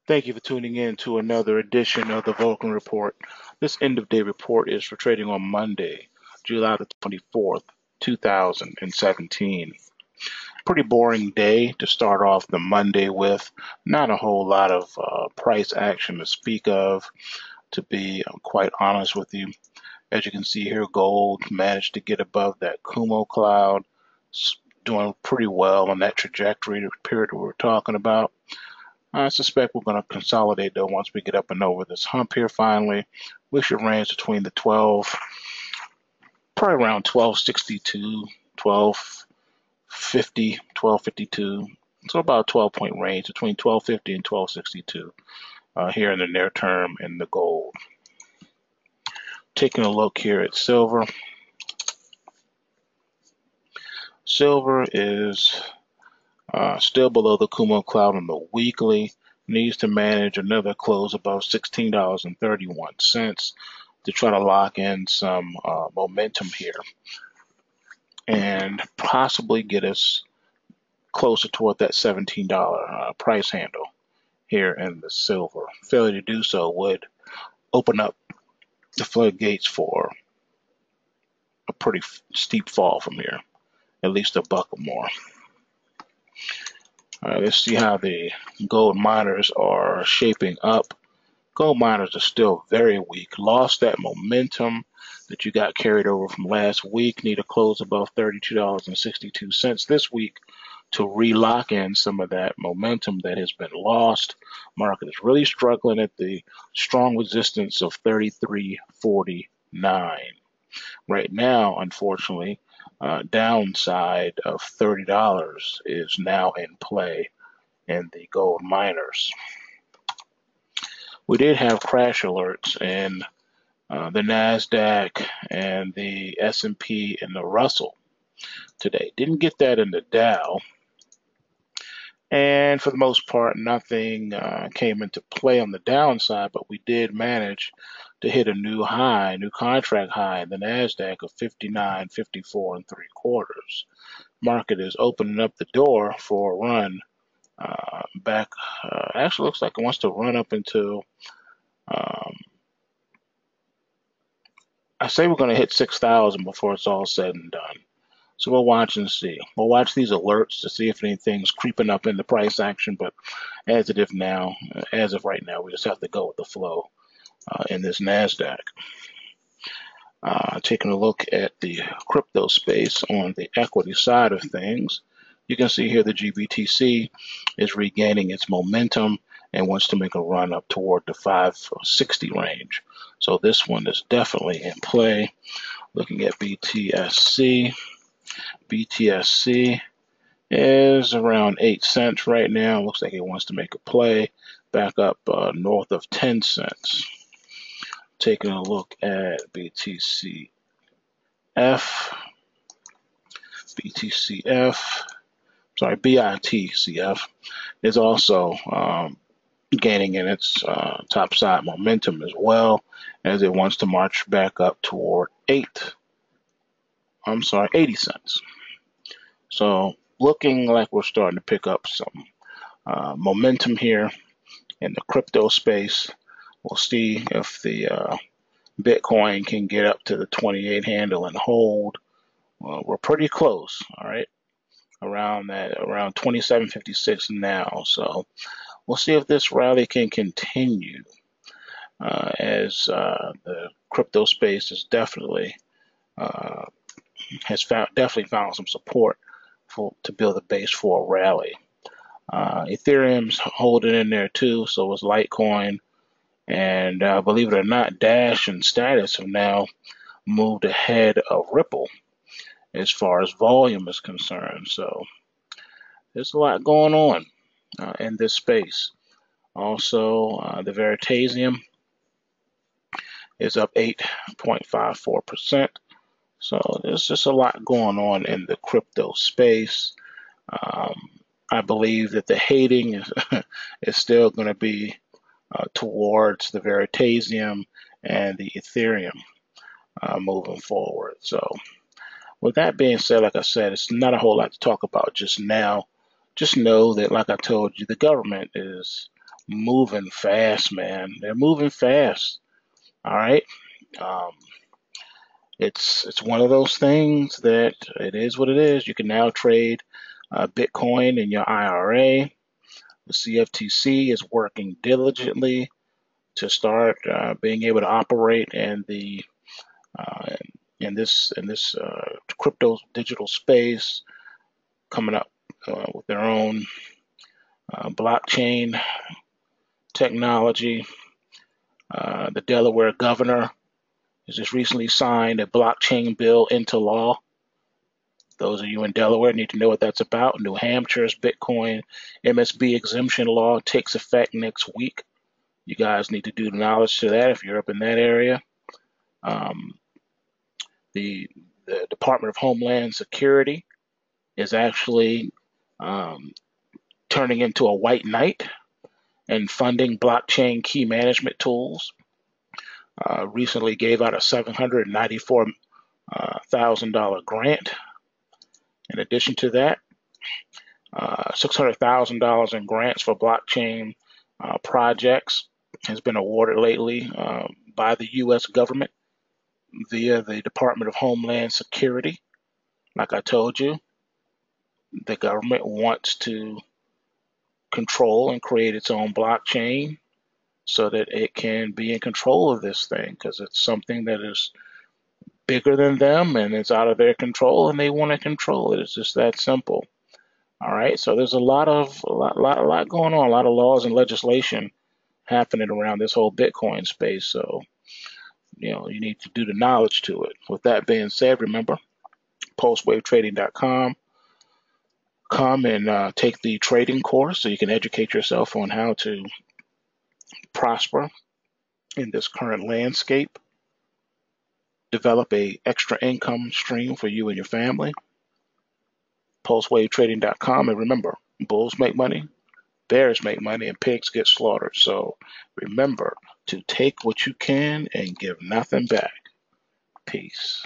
Thank you for tuning in to another edition of the Vulcan Report. This end of day report is for trading on Monday, July the 24th, 2017. Pretty boring day to start off the Monday with. Not a whole lot of price action to speak of, to be quite honest with you. As you can see here, gold managed to get above that Kumo cloud, doing pretty well on that trajectory, the period we were talking about. I suspect we're going to consolidate though once we get up and over this hump here finally. We should range between the 12, probably around 1262, 1250, 1252. So about a 12-point range between 1250 and 1262 here in the near term in the gold. Taking a look here at silver. Silver is still below the Kumo cloud on the weekly. Needs to manage another close above $16.31 to try to lock in some momentum here and possibly get us closer toward that $17 price handle here in the silver. Failure to do so would open up the floodgates for a pretty steep fall from here, at least a buck or more. Let's see how the gold miners are shaping up. Gold miners are still very weak. Lost that momentum that you got carried over from last week. Need to close above $32.62 this week to relock in some of that momentum that has been lost. Market is really struggling at the strong resistance of 33.49. Right now, unfortunately, downside of $30 is now in play in the gold miners. We did have crash alerts in the NASDAQ and the S&P and the Russell today. Didn't get that in the Dow. And for the most part, nothing came into play on the downside, but we did manage to hit a new high, new contract high in the NASDAQ of 59.54 3/4. Market is opening up the door for a run back. Actually looks like it wants to run up until I say we're going to hit 6,000 before it's all said and done. So we'll watch and see. We'll watch these alerts to see if anything's creeping up in the price action. But as of right now, we just have to go with the flow in this NASDAQ. Taking a look at the crypto space on the equity side of things, you can see here the GBTC is regaining its momentum and wants to make a run up toward the 560 range. So this one is definitely in play. Looking at BTSC. BTSC is around 8 cents right now. Looks like it wants to make a play back up north of 10 cents. Taking a look at BTCF. BITCF is also gaining in its top side momentum as well, as it wants to march back up toward 80 cents. So looking like we're starting to pick up some momentum here in the crypto space. We'll see if the Bitcoin can get up to the 28 handle and hold. Well, we're pretty close, all right, around 27.56 now. So we'll see if this rally can continue, as the crypto space is definitely found some support to build a base for a rally. Ethereum's holding in there too, so is Litecoin. And believe it or not, Dash and Status have now moved ahead of Ripple as far as volume is concerned. So there's a lot going on in this space. Also, the Veritasium is up 8.54%. So there's just a lot going on in the crypto space. I believe that the hating is still going to be towards the Veritasium and the Ethereum moving forward. So with that being said, like I said, it's not a whole lot to talk about just now. Just know that, like I told you, the government is moving fast, man. They're moving fast. All right. Um, it's one of those things that it is what it is. You can now trade Bitcoin in your IRA. The CFTC is working diligently to start being able to operate uh, in this crypto digital space, coming up with their own blockchain technology. The Delaware governor has just recently signed a blockchain bill into law. Those of you in Delaware need to know what that's about. New Hampshire's Bitcoin MSB exemption law takes effect next week. You guys need to do the knowledge to that if you're up in that area. Um, the, the Department of Homeland Security is actually um, turning into a white knight and funding blockchain key management tools. Recently gave out a $794,000 grant. In addition to that, $600,000 in grants for blockchain projects has been awarded lately by the U.S. government via the Department of Homeland Security. Like I told you, the government wants to control and create its own blockchain so that it can be in control of this thing, because it's something that is bigger than them and it's out of their control and they want to control it. It's just that simple. All right. So there's a lot going on, a lot of laws and legislation happening around this whole Bitcoin space. So, you need to do the knowledge to it. With that being said, remember, pulsewavetrading.com. Come and take the trading course so you can educate yourself on how to prosper in this current landscape. Develop a extra income stream for you and your family. Pulsewavetrading.com. And remember, bulls make money, bears make money, and pigs get slaughtered. So remember to take what you can and give nothing back. Peace.